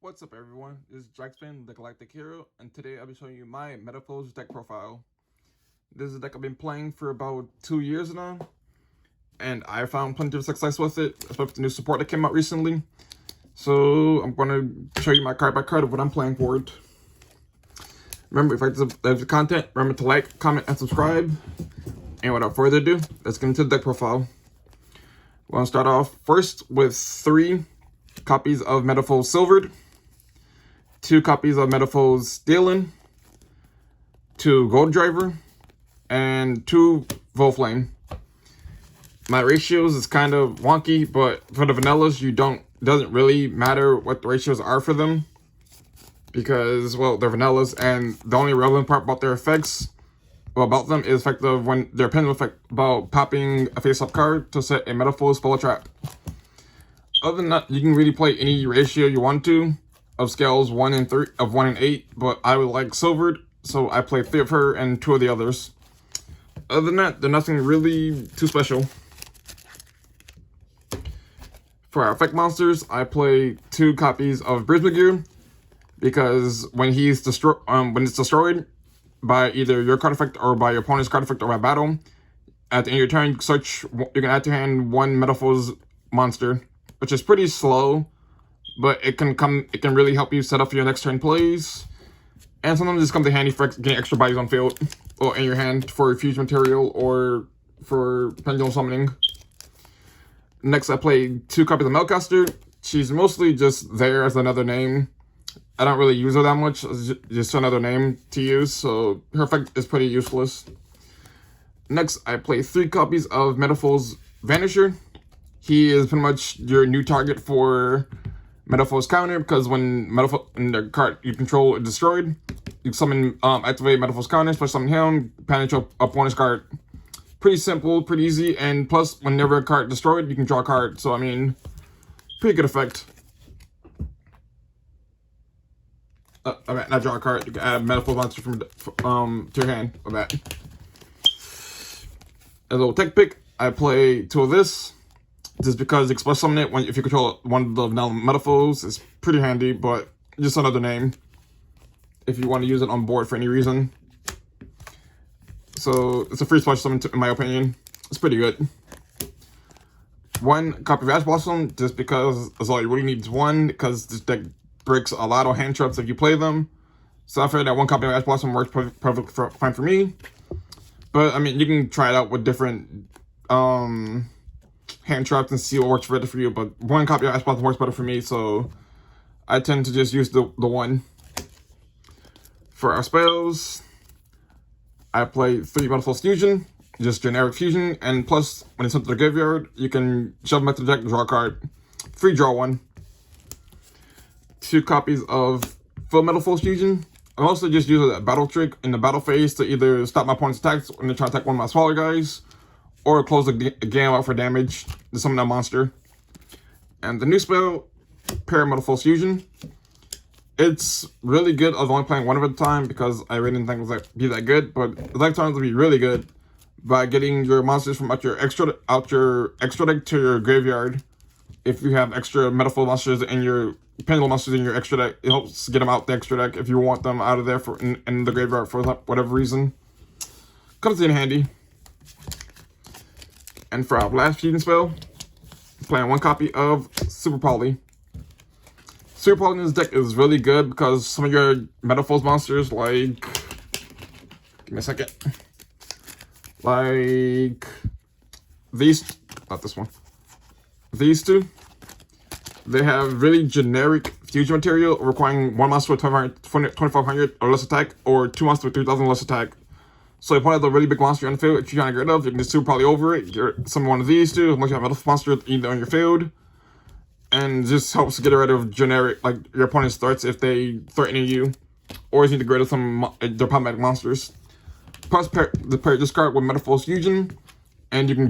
What's up, everyone? This is Jackspin, the Galactic Hero, and today I'll be showing you my Metalfoes deck profile. This is a deck I've been playing for about 2 years now, and I found plenty of success with it, especially with the new support that came out recently. So I'm going to show you my card by card of what I'm playing for it. Remember, if you like the content, remember to like, comment, and subscribe. And without further ado, let's get into the deck profile. We're going to start off first with 3 copies of Metalfoes Silvered, 2 copies of Metalfoes Dealing, 2 Gold Driver, and 2 Volflame. My ratios is kind of wonky, but for the vanillas, doesn't really matter what the ratios are for them, because, well, they're vanillas, and the only relevant part about their effects, about them, is effective when their pendulum effect about popping a face-up card to set a Metalfoes spell trap. Other than that, you can really play any ratio you want to of scales 1 and 3 of 1 and 8, but I would like Silvered, so I play 3 of her and 2 of the others. Other than that, they're nothing really too special. For our effect monsters, I play 2 copies of Brismagear, because when it's destroyed by either your card effect or by your opponent's card effect or by battle, at the end of your turn, you can add to your hand 1 Metalfoes monster, which is pretty slow, but it can really help you set up for your next turn plays. And sometimes this comes in handy for getting extra bodies on field or in your hand for fuse material or for pendulum summoning. Next, I play 2 copies of Melcaster. She's mostly just there as another name. I don't really use her that much. It's just another name to use, so her effect is pretty useless. Next, I play 3 copies of Metalfoes Vanisher. He is pretty much your new target for Metalfoes counter, because when the card you control is destroyed, you summon, activate Metalfoes counter, special summon him, panic your opponent's card. Pretty simple, pretty easy, and plus, whenever a card is destroyed, you can draw a card. So, I mean, pretty good effect. Not draw a card, you can add a Metalfoes monster to your hand of that. A little tech pick, I play 2 of this. Just because express summon it if you control one of the vanilla Metalfoes is pretty handy, but just another name if you want to use it on board for any reason. So it's a free special summon in my opinion. It's pretty good. 1 copy of Ash Blossom, just because that's all you really need is 1, because this deck breaks a lot of hand traps if you play them. So I figured that 1 copy of Ash Blossom works perfectly fine for me. But I mean, you can try it out with different hand traps and see what works better for you, but 1 copy of Ash Blossom works better for me, so I tend to just use the 1. For our spells, I play 3 Metalfoes Fusion, just generic fusion, and plus, when it's sent to the graveyard, you can shove them into the deck, draw a card. Free draw 1. 2 copies of full Metalfoes Fusion. I also just use a battle trick in the battle phase to either stop my opponent's attacks when they're trying to attack one of my smaller guys, or close the game out for damage to summon that monster. And the new spell, Metalfoes Fusion. It's really good. I was only playing 1 of it at a time because I really didn't think it was be that good, but the deck turns to be really good by getting your monsters from out your extra deck to your graveyard. If you have extra Metalfoes monsters in your pendulum monsters in your extra deck, it helps get them out the extra deck if you want them out of there in the graveyard for whatever reason. Comes in handy. And for our last fusion spell, I'm playing 1 copy of Super Poly. Super Poly in this deck is really good because some of your Metalfoes monsters, like, give me a second, like these, not this one, these 2, they have really generic fusion material requiring 1 monster with 2500 or less attack, or 2 monsters with 3000 less attack. So if you have a really big monster on the field, if you're trying to get rid of, you can just Super Poly over it, summon one of these 2, unless you have a monster either on your field. And just helps get rid of generic, like, your opponent's threats if they threaten you, or if you need to get rid of some their problematic monsters. Plus, pair this card with Metalfoes Fusion, and you can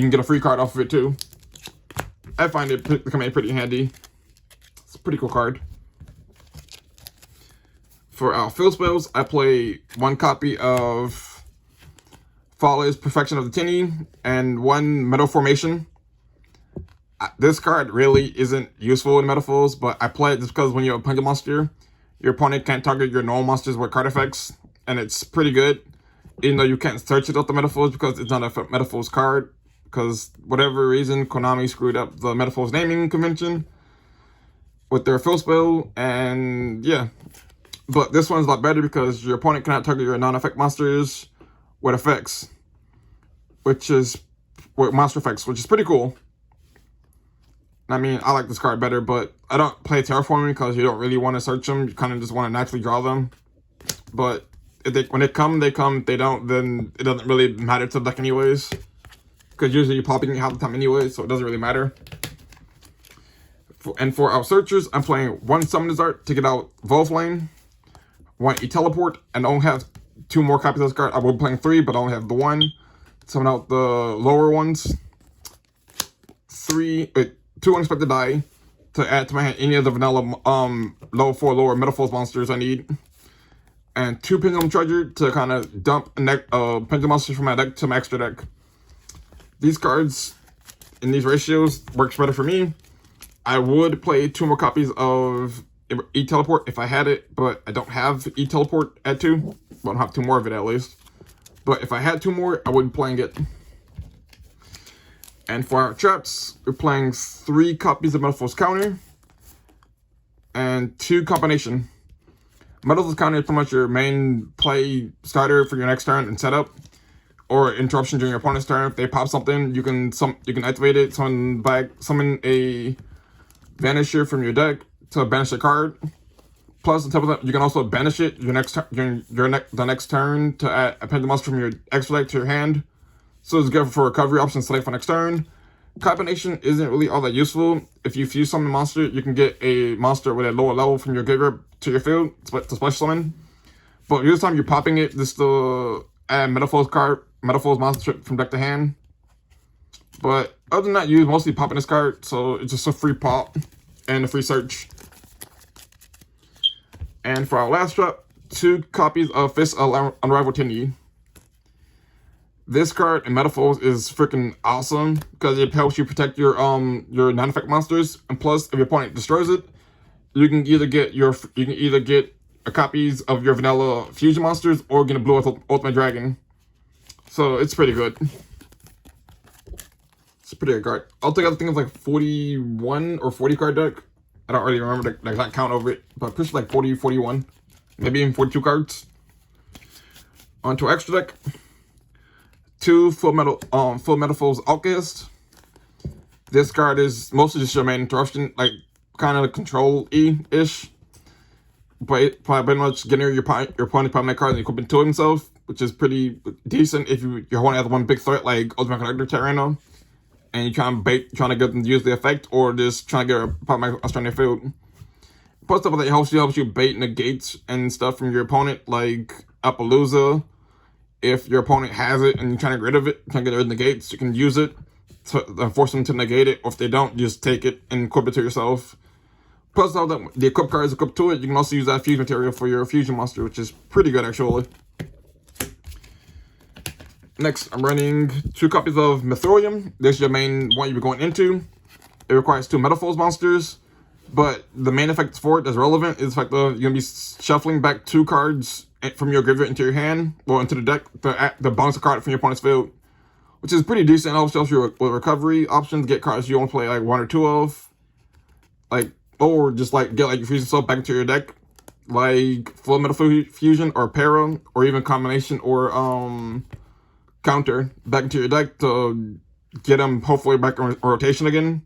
get a free card off of it too. I find it becoming pretty handy. It's a pretty cool card. For our field spells, I play 1 copy of Flawless Perfection of the Tinny and 1 Metal Formation. This card really isn't useful in Metalfoes, but I play it just because when you have a Punch Monster, your opponent can't target your normal monsters with card effects, and it's pretty good. Even though you can't search it out the Metalfoes because it's not a Metalfoes card, because whatever reason, Konami screwed up the Metalfoes naming convention with their fill spell, and yeah. But this one's a lot better because your opponent cannot target your non-effect monsters with effects, with monster effects, which is pretty cool. I mean, I like this card better, but I don't play Terraforming because you don't really want to search them. You kind of just want to naturally draw them. But when they come, they come. If they don't, then it doesn't really matter to the deck anyways. Because usually you're popping half the time anyway, so it doesn't really matter. And for our searchers, I'm playing 1 Summoner's Art to get out Volflame, 1 E-Teleport, and I only have 2 more copies of this card. I will be playing 3, but I only have the 1. Summon out the lower ones. 2 Unexpected Die to add to my hand any of the vanilla lower Metalfoes monsters I need. And 2 Pendulum Treasure to kind of dump Pendulum monsters from my deck to my extra deck. These cards in these ratios works better for me. I would play 2 more copies of E-Teleport if I had it, but I don't have E-Teleport at 2. Well, I don't have 2 more of it at least. But if I had 2 more, I would be playing it. And for our traps, we're playing 3 copies of Metalfoes Counter and 2 Combination. Metalfoes Counter is pretty much your main play starter for your next turn and setup, or interruption during your opponent's turn. If they pop something, you can activate it, summon a Vanisher from your deck to banish a card. Plus, on top of that, you can also banish it the next turn to add a Pendulum monster from your extra deck to your hand. So it's good for recovery options select for next turn. Combination isn't really all that useful. If you fuse summon a monster, you can get a monster with a lower level from your graveyard to your field to special summon. But this time you're popping it just to add Metalfoes monster from deck to hand. But other than that, you're mostly popping this card, so it's just a free pop and a free search. And for our last trap, 2 copies of Fist of Unrivaled Tenyi. This card in Metalfoes is freaking awesome because it helps you protect your non-effect monsters, and plus if your opponent destroys it, you can either get copies of your vanilla fusion monsters or get a blue ultimate dragon. So it's pretty good. It's a pretty good card. Altogether, I think it's like 41 or 40 card deck. I don't really remember the exact count over it, but pretty like 40, 41, maybe even 42 cards. Onto our extra deck. 2 Full Metalfoes Alchemist. This card is mostly just your main interruption, like kind of control-y-ish. But pretty much getting your opponent's permanent card and equipping to himself, which is pretty decent if your opponent has 1 big threat like Ultimate Collector Tyranno, and you're trying to get them to use the effect, or just trying to get a permanent monster on their field. Plus, stuff that helps you bait negates and stuff from your opponent, like Appaloosa. If your opponent has it and you're trying to get rid of it, trying to get rid of the negates, you can use it to force them to negate it. Or if they don't, just take it and equip it to yourself. Plus, all the equip card is equipped to it. You can also use that fusion material for your fusion monster, which is pretty good actually. Next, I'm running 2 copies of Mythorium. This is your main one you're going into. It requires 2 Metalfoes monsters, but the main effect for it that's relevant is the fact that you're gonna be shuffling back 2 cards from your graveyard into your hand, or into the deck, to bounce a card from your opponent's field, which is pretty decent. It helps you with recovery options, get cards you want to play like 1 or 2 of, or just get your fusion stuff back into your deck, like Full Metal Fusion or Para, or even Combination or Counter back into your deck to get them hopefully back in rotation again.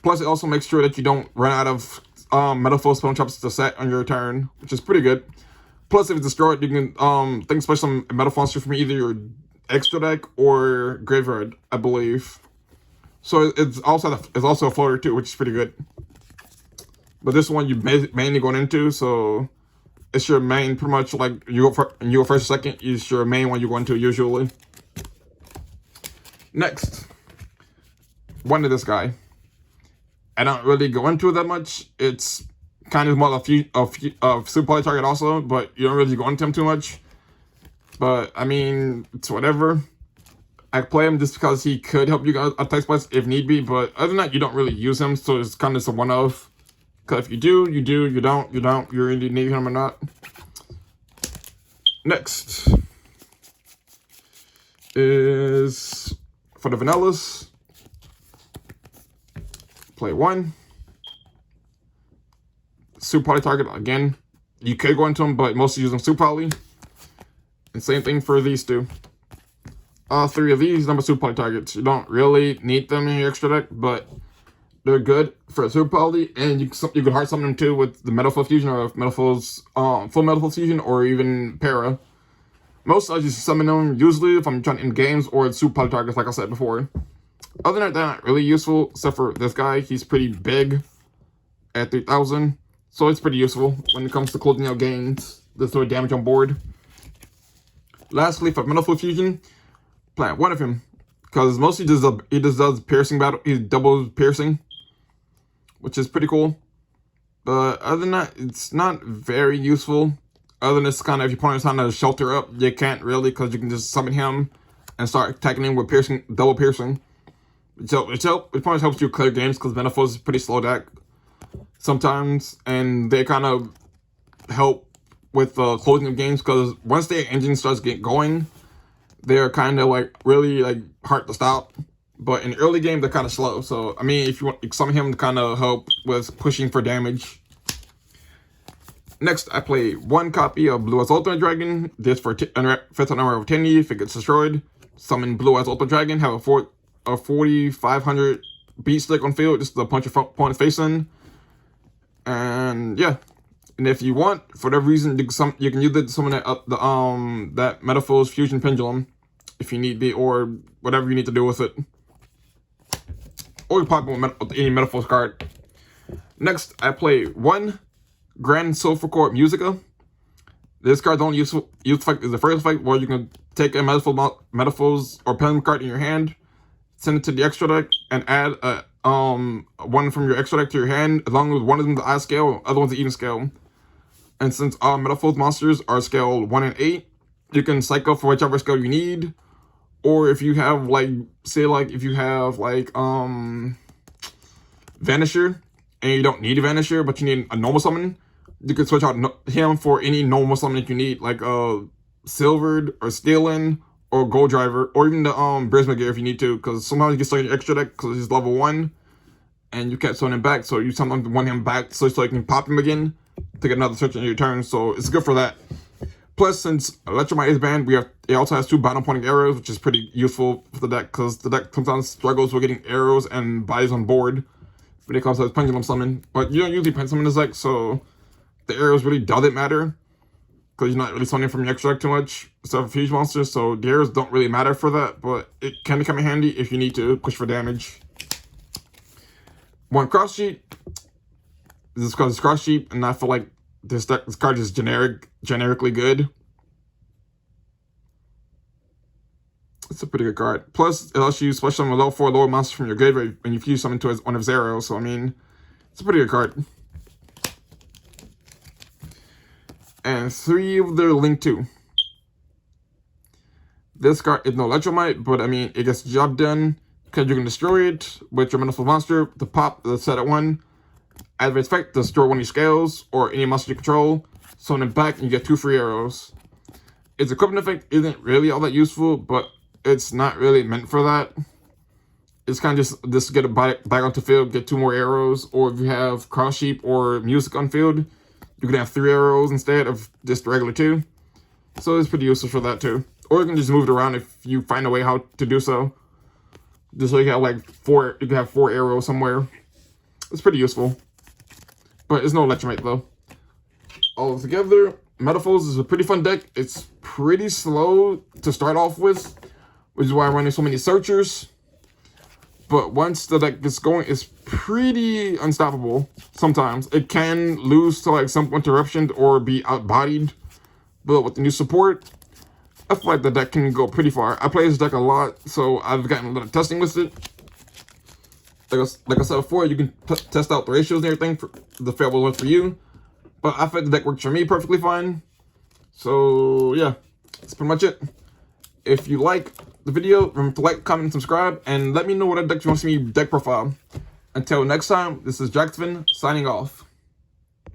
Plus, it also makes sure that you don't run out of Metalfoes spell traps to set on your turn, which is pretty good. Plus, if it's destroyed, you can special some Metalfoes monster from either your extra deck or graveyard, I believe. So it's also a floater too, which is pretty good. But this one you mainly going into, so it's your main, pretty much like you go first or second. Is your main one you go into usually. Next, one to this guy. I don't really go into it that much. It's kind of more of a super play target also, but you don't really go into him too much. But I mean, it's whatever. I play him just because he could help you guys attack splits if need be, but other than that, you don't really use him, so it's kind of just a one-off. Because if you do, you do. You don't, you don't. You're either need him or not. Next is for the vanillas. Play 1. Super poly target again. You could go into them, but mostly use them super poly. And same thing for these two. All 3 of these number super poly targets. You don't really need them in your extra deck, but they're good for super poly, and you could hard summon them too with the Metalfoes fusion or Metalfoes full Metalfoes fusion or even para. Most I just summon them usually if I'm trying to end games or super poly targets, like I said before. Other than that, they're not really useful except for this guy. He's pretty big at 3,000, so it's pretty useful when it comes to closing out games. This sort of damage on board. Lastly, for Metalfoes fusion, plant 1 of him because mostly he just does piercing battle. He doubles piercing, which is pretty cool. But other than that, it's not very useful. Other than this kind of, if your opponent's trying to shelter up, you can't really because you can just summon him and start attacking him with piercing, double piercing. It probably helps you clear games because Metalfoes is pretty slow deck sometimes, and they kind of help with closing of games because once their engine starts getting going, they're kind of like really like hard to stop. But in the early game, they're kind of slow. So I mean, if you want to summon him to kind of help with pushing for damage. Next, I play 1 copy of Blue Eyes Ultimate Dragon. This for fifth number of 10 if it gets destroyed. Summon Blue Eyes Ultimate Dragon. Have a 4,500 beat stick on field just to punch your opponent's face in. And yeah, and if you want, for whatever reason, you can use it to summon that Metalfoes Fusion Pendulum if you need be, or whatever you need to do with it. Or you pop it with any Metalfoes card. Next, I play 1 Grand Sulfur Core Musica. This card's only useful is the first effect where you can take a Metalfoes or Pendulum card in your hand, send it to the extra deck, and add one from your extra deck to your hand, as long as one of them is the odd scale, other one's the even scale. And since all Metalfoes monsters are scale 1 and 8, you can cycle for whichever scale you need. Or if you have like, say like if you have like Vanisher and you don't need a Vanisher but you need a normal summon, you can switch out him for any normal summon that you need, like Silvered or Stealing or Gold Driver, or even the Brisma Gear if you need to, because sometimes you get stuck in your extra deck because he's level 1 and you can't summon him back, so you sometimes want him back so you can pop him again to get another search in your turn, so it's good for that. Plus, since Electromite is banned, it also has 2 bottom pointing arrows, which is pretty useful for the deck, because the deck sometimes struggles with getting arrows and bodies on board when it comes to its pendulum summon. But you don't usually pen summon this deck, so the arrows really doesn't matter, because you're not really summoning from your extra deck too much, except for Fusion monsters, so the arrows don't really matter for that, but it can come in handy if you need to push for damage. 1 cross sheet. This is because it's cross sheet, and I feel like this card is generically good. It's a pretty good card. Plus, it lets you special summon a level 4 lower monster from your graveyard when you fuse summon to one of his arrows. So I mean, it's a pretty good card. And 3 of their Link 2. This card is no Electromite, but I mean, it gets the job done because you can destroy it with your Metalfoes monster to pop the set at 1. As a effect, destroy one of your scales or any monster you control, summon it back, and you get 2 free arrows. Its equipment effect isn't really all that useful, but it's not really meant for that. It's kind of just get it back onto field, get 2 more arrows, or if you have Cross Sheep or Music on field, you can have 3 arrows instead of just the regular 2. So it's pretty useful for that too. Or you can just move it around if you find a way how to do so. Just so you have like 4, you can have 4 arrows somewhere. It's pretty useful. But it's no Electromite though. Altogether, Metalfoes is a pretty fun deck. It's pretty slow to start off with, which is why I'm running so many searchers. But once the deck gets going, it's pretty unstoppable sometimes. It can lose to like Simple Interruption or be outbodied. But with the new support, I feel like the deck can go pretty far. I play this deck a lot, so I've gotten a lot of testing with it. Like I said before, you can test out the ratios and everything for the favorable ones for you. But I feel like the deck works for me perfectly fine. So yeah, that's pretty much it. If you like the video, remember to like, comment, and subscribe, and let me know what deck you want to see me deck profile. Until next time, this is Jackson signing off.